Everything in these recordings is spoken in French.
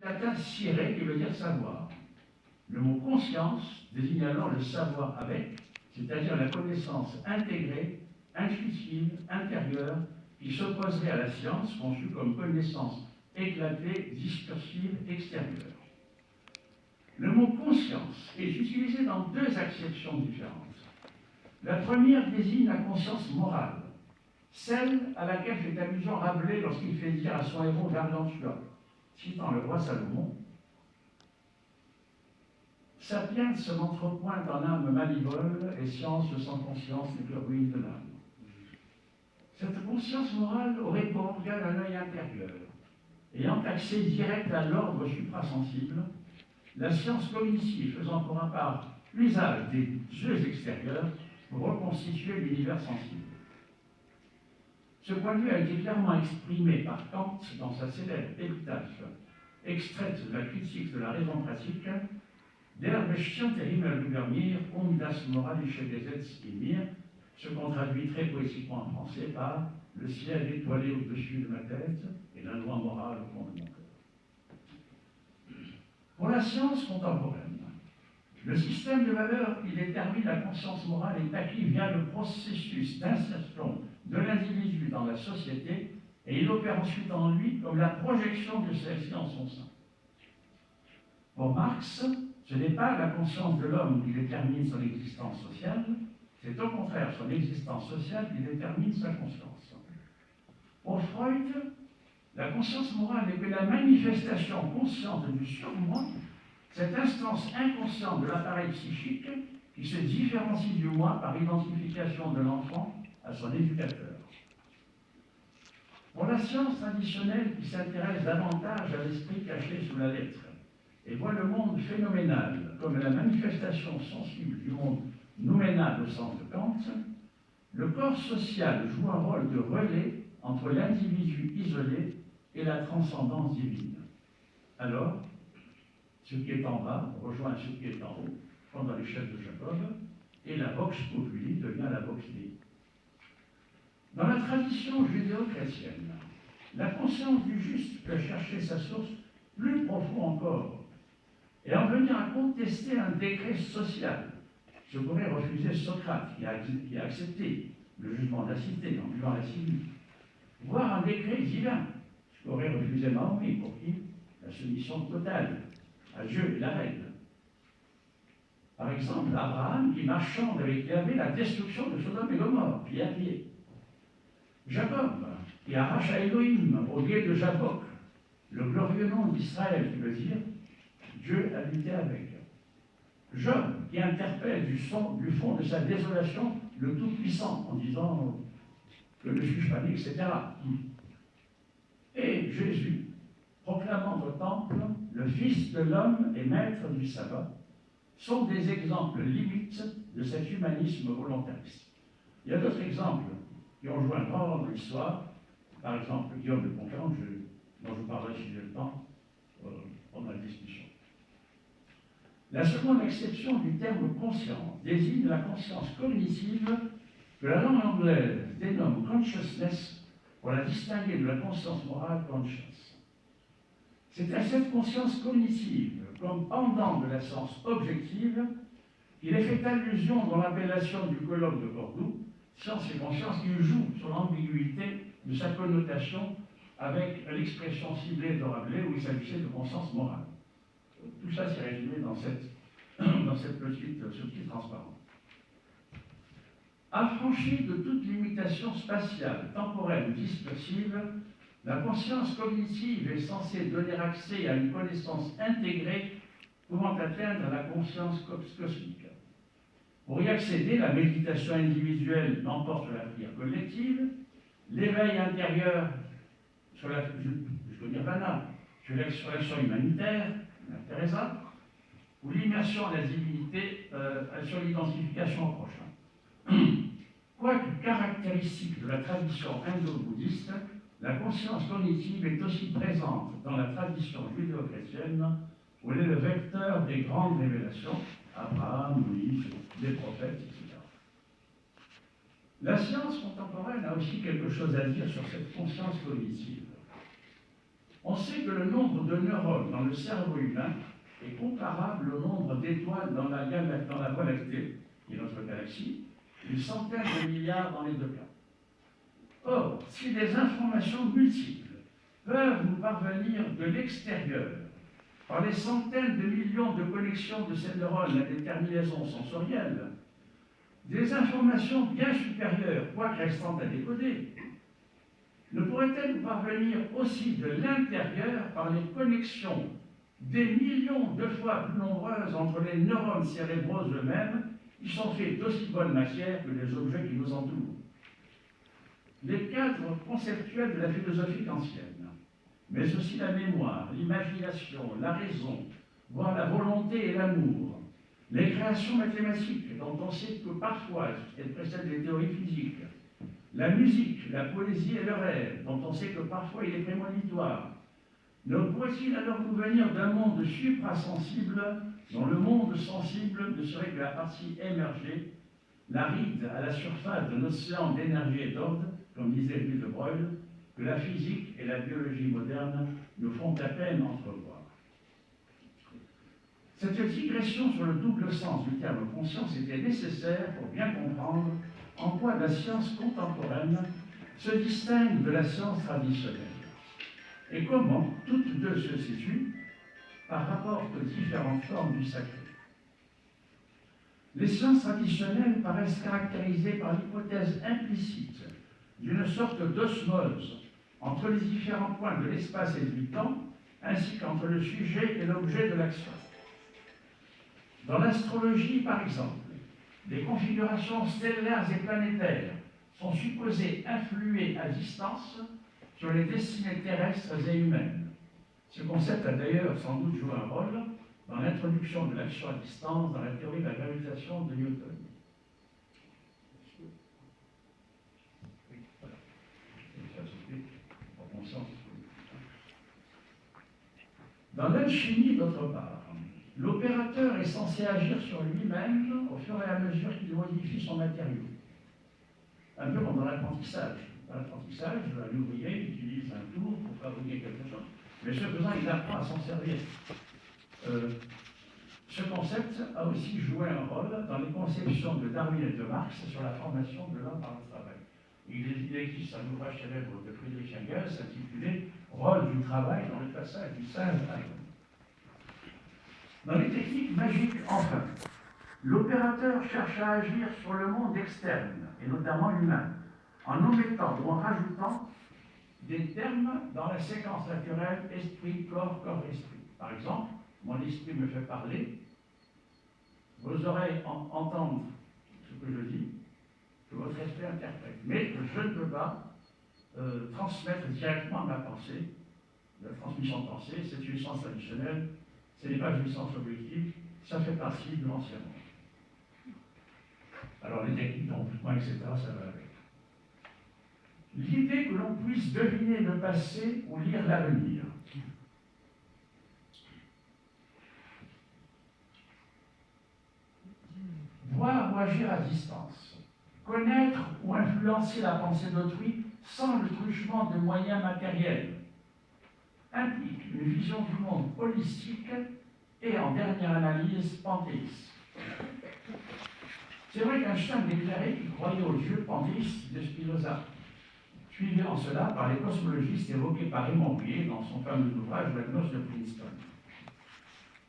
latin scire, qui veut dire savoir. Le mot conscience désigne alors le savoir avec, c'est-à-dire la connaissance intégrée, intuitive, intérieure, qui s'opposerait à la science conçue comme connaissance éclatée, discursive, extérieure. Le mot conscience est utilisé dans deux acceptions différentes. La première désigne la conscience morale, celle à laquelle fait allusion Rabelais lorsqu'il fait dire à son héros Gargantua, citant le roi Salomon, Sapiens m'entrepoint en âme malivole, et science sans conscience n'est que ruine de l'âme. Cette conscience morale aurait pour organe un œil intérieur. Ayant accès direct à l'ordre suprasensible, la science cognitive faisant pour un part l'usage des yeux extérieurs pour reconstituer l'univers sensible. Ce point de vue a été clairement exprimé par Kant dans sa célèbre épitaphe, extraite de la critique de la raison pratique, Der bestimmte Himmel über mir, das moralische Gesetz in mir, ce qu'on traduit très poétiquement en français par le ciel étoilé au-dessus de ma tête et la loi morale au fond de mon cœur. Pour la science contemporaine, le système de valeurs qui détermine la conscience morale est acquis via le processus d'insertion de l'individu dans la société et il opère ensuite en lui comme la projection de celle-ci en son sein. Pour Marx, ce n'est pas la conscience de l'homme qui détermine son existence sociale, c'est au contraire son existence sociale qui détermine sa conscience. Pour Freud, la conscience morale n'est que la manifestation consciente du surmoi, cette instance inconsciente de l'appareil psychique qui se différencie du moi par identification de l'enfant à son éducateur. Pour la science traditionnelle qui s'intéresse davantage à l'esprit caché sous la lettre et voit le monde phénoménal comme la manifestation sensible du monde nouménal au sens de Kant, le corps social joue un rôle de relais entre l'individu isolé et la transcendance divine. Alors, ce qui est en bas rejoint ce qui est en haut, comme dans l'échelle de Jacob, et la vox populi devient la vox dei. Dans la tradition judéo-chrétienne, la conscience du juste peut chercher sa source plus profond encore, et en venir à contester un décret social, ce qu'aurait refusé Socrate, qui a accepté le jugement de la cité en vivant la civile, voire un décret divin, ce qu'aurait refusé Mahomet, pour qui la soumission totale à Dieu et la règle. Par exemple, Abraham qui marchande avec Yahvé la destruction de Sodome et Gomorrhe, pied à pied. Jacob qui arrache à Élohim au lieu de Jabbok, le glorieux nom d'Israël qui veut dire Dieu habitait avec. Job qui interpelle du fond de sa désolation le Tout-Puissant en disant que le juge panique, etc. Et Jésus, proclamant au temple, le Fils de l'homme et maître du sabbat, sont des exemples limites de cet humanisme volontariste. Il y a d'autres exemples qui ont joué un grand rôle dans l'histoire, par exemple Guillaume de Conquérant, dont je vous parlerai si j'ai le temps pendant la discussion. La seconde acception du terme conscience désigne la conscience cognitive que la langue anglaise dénomme consciousness pour la distinguer de la conscience morale conscience. C'est à cette conscience cognitive, comme pendant de la science objective, qu'il est fait allusion dans l'appellation du colloque de Cordoue, science et conscience, qui joue sur l'ambiguïté de sa connotation avec l'expression ciblée de Rabelais où il s'agissait de conscience morale. Tout ça s'est résumé dans cette petite transparente. Affranchie de toute limitation spatiale, temporelle ou dispersive, la conscience cognitive est censée donner accès à une connaissance intégrée pouvant atteindre la conscience cosmique. Pour y accéder, la méditation individuelle l'emporte sur la prière collective, l'éveil intérieur sur jusqu'au nirvana, sur l'action humanitaire, la Teresa, ou l'immersion à la divinité sur l'identification au prochain. Quoique caractéristique de la tradition indo-bouddhiste, la conscience cognitive est aussi présente dans la tradition judéo-chrétienne, où elle est le vecteur des grandes révélations, Abraham, Moïse, les prophètes, etc. La science contemporaine a aussi quelque chose à dire sur cette conscience cognitive. On sait que le nombre de neurones dans le cerveau humain est comparable au nombre d'étoiles dans la Voie lactée, qui est notre galaxie, une centaine de milliards dans les deux cas. Or, si des informations multiples peuvent nous parvenir de l'extérieur, par les centaines de millions de connexions de ces neurones à des terminaisons sensorielles, des informations bien supérieures, quoique restant à décoder, ne pourraient-elles nous parvenir aussi de l'intérieur par les connexions des millions de fois plus nombreuses entre les neurones cérébraux eux-mêmes, qui sont faits d'aussi bonne matière que les objets qui nous entourent? Les cadres conceptuels de la philosophie kantienne, mais aussi la mémoire, l'imagination, la raison, voire la volonté et l'amour, les créations mathématiques, dont on sait que parfois elles précèdent les théories physiques, la musique, la poésie et le rêve, dont on sait que parfois il est prémonitoire, ne pourrait-il alors nous venir d'un monde suprasensible, dont le monde sensible ne serait que la partie émergée, la ride à la surface d'un océan d'énergie et d'ordre, comme disait Louis de Broglie, que la physique et la biologie moderne nous font à peine entrevoir. Cette digression sur le double sens du terme conscience était nécessaire pour bien comprendre en quoi la science contemporaine se distingue de la science traditionnelle et comment toutes deux se situent par rapport aux différentes formes du sacré. Les sciences traditionnelles paraissent caractérisées par l'hypothèse implicite d'une sorte d'osmose entre les différents points de l'espace et du temps, ainsi qu'entre le sujet et l'objet de l'action. Dans l'astrologie, par exemple, les configurations stellaires et planétaires sont supposées influer à distance sur les destinées terrestres et humaines. Ce concept a d'ailleurs sans doute joué un rôle dans l'introduction de l'action à distance dans la théorie de la gravitation de Newton. Dans l'alchimie, d'autre part, l'opérateur est censé agir sur lui-même au fur et à mesure qu'il modifie son matériau. Un peu comme dans l'apprentissage. Dans l'apprentissage, un ouvrier utilise un tour pour fabriquer quelque chose, mais ce faisant, il apprend à s'en servir. Ce concept a aussi joué un rôle dans les conceptions de Darwin et de Marx sur la formation de l'homme par le travail. Il existe un ouvrage célèbre de Friedrich Engels intitulé « Rôle du travail dans le passage du singe à l'homme ». Dans les techniques magiques, enfin, l'opérateur cherche à agir sur le monde externe, et notamment l'humain, en omettant ou en rajoutant des termes dans la séquence naturelle esprit-corps, corps-esprit. Par exemple, mon esprit me fait parler, vos oreilles entendent ce que je dis, que votre esprit interprète. Mais je ne peux pas transmettre directement ma pensée. La transmission de pensée, c'est une science traditionnelle, ce n'est pas une science objective, ça fait partie de l'ancien monde. Alors les techniques d'envoûtement, etc., ça va avec. L'idée que l'on puisse deviner le passé ou lire l'avenir. Voir ou agir à distance. Connaître ou influencer la pensée d'autrui sans le truchement de moyens matériels implique une vision du monde holistique et, en dernière analyse, panthéiste. C'est vrai qu'Einstein déclarait qu'il croyait aux dieux panthéistes de Spinoza, suivi en cela par les cosmologistes évoqués par Raymond Bouillet dans son fameux ouvrage La gnose de Princeton.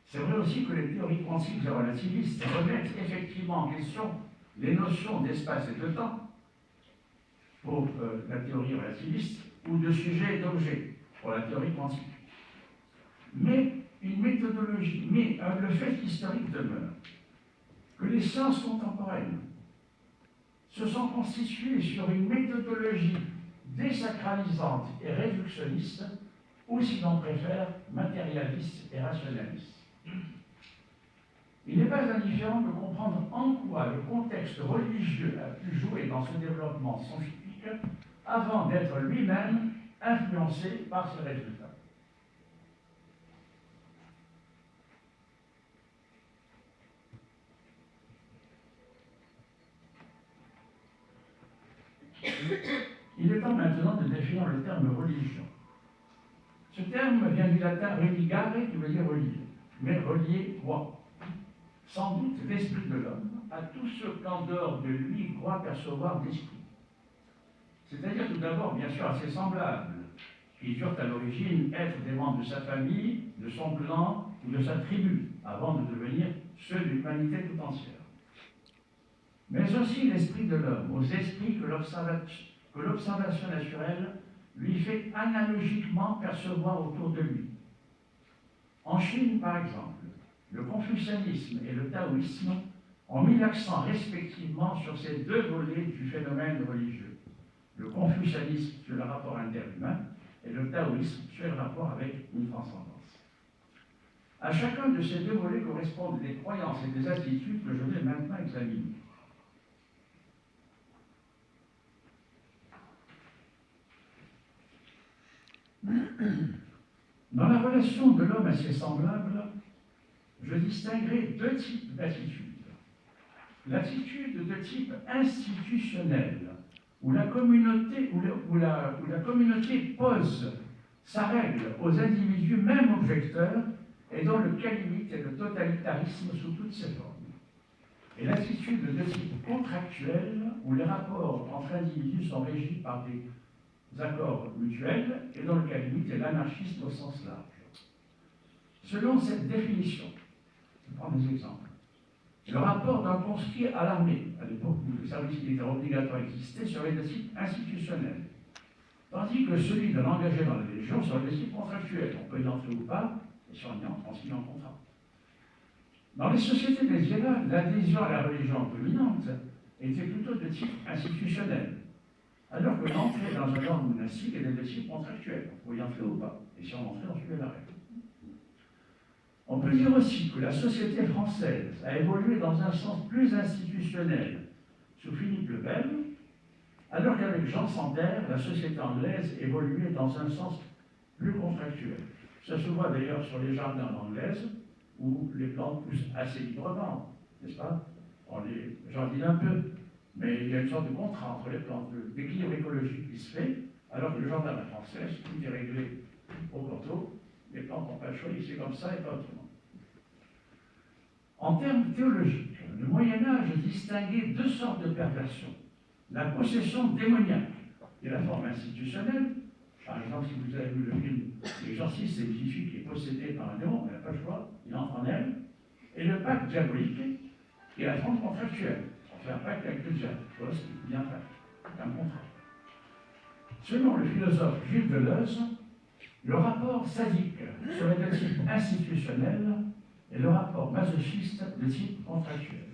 C'est vrai aussi que les théories quantiques et relativistes remettent effectivement en question les notions d'espace et de temps pour la théorie relativiste ou de sujet et d'objet pour la théorie quantique. Mais une méthodologie, le fait historique demeure que les sciences contemporaines se sont constituées sur une méthodologie désacralisante et réductionniste, ou si l'on préfère, matérialiste et rationaliste. Il n'est pas indifférent de comprendre en quoi le contexte religieux a pu jouer dans ce développement scientifique avant d'être lui-même influencé par ses résultats. Il est temps maintenant de définir le terme religion. Ce terme vient du latin religare, qui veut dire relier, mais relier quoi? Sans doute l'esprit de l'homme à tout ce qu'en dehors de lui croit percevoir d'esprit. C'est-à-dire tout d'abord, bien sûr, à ses semblables, qui durent à l'origine être des membres de sa famille, de son clan ou de sa tribu, avant de devenir ceux de l'humanité tout entière. Mais aussi l'esprit de l'homme, aux esprits que l'observation naturelle lui fait analogiquement percevoir autour de lui. En Chine, par exemple, le confucianisme et le taoïsme ont mis l'accent respectivement sur ces deux volets du phénomène religieux. Le confucianisme sur le rapport interhumain et le taoïsme sur le rapport avec une transcendance. À chacun de ces deux volets correspondent des croyances et des attitudes que je vais maintenant examiner. Dans la relation de l'homme à ses semblables, je distinguerai deux types d'attitudes. L'attitude de type institutionnel, où la communauté pose sa règle aux individus, même objecteurs, et dont le calimite est le totalitarisme sous toutes ses formes. Et l'attitude de type contractuel, où les rapports entre individus sont régis par des accords mutuels, et dont le calimite est l'anarchisme au sens large. Selon cette définition, je prends des exemples. Le rapport d'un conscrit à l'armée, à l'époque où le service militaire obligatoire existait, serait de type institutionnel, tandis que celui de l'engagé dans la Légion serait de type contractuel. On peut y entrer ou pas, et si on y entre, on signe un contrat. Dans les sociétés médiévales, l'adhésion à la religion dominante était plutôt de type institutionnel, alors que l'entrée dans un ordre monastique était de type contractuel. On pouvait y entrer ou pas, et si on entrait, on suivait la règle. On peut dire aussi que la société française a évolué dans un sens plus institutionnel sous Philippe le Bel, alors qu'avec Jean Santerre, la société anglaise évoluait dans un sens plus contractuel. Ça se voit d'ailleurs sur les jardins anglaises, où les plantes poussent assez librement, n'est-ce pas? On les jardine un peu, mais il y a une sorte de contrat entre les plantes, d'équilibre écologique qui se fait, alors que le jardin à la française, tout est réglé au coteau, les plantes n'ont pas le choix, c'est comme ça et pas autrement. En termes théologiques, le Moyen-Âge distinguait deux sortes de perversions. La possession démoniaque, qui est la forme institutionnelle. Par exemple, si vous avez vu le film L'Exorciste, c'est une fille qui est possédée par un démon, elle n'a pas le choix, il entre en elle. Et le pacte diabolique, qui est la forme contractuelle. On fait un pacte avec le diable, chose qui est bien faite, un contrat. Selon le philosophe Gilles Deleuze, le rapport sadique serait de type institutionnel et le rapport masochiste de type contractuel.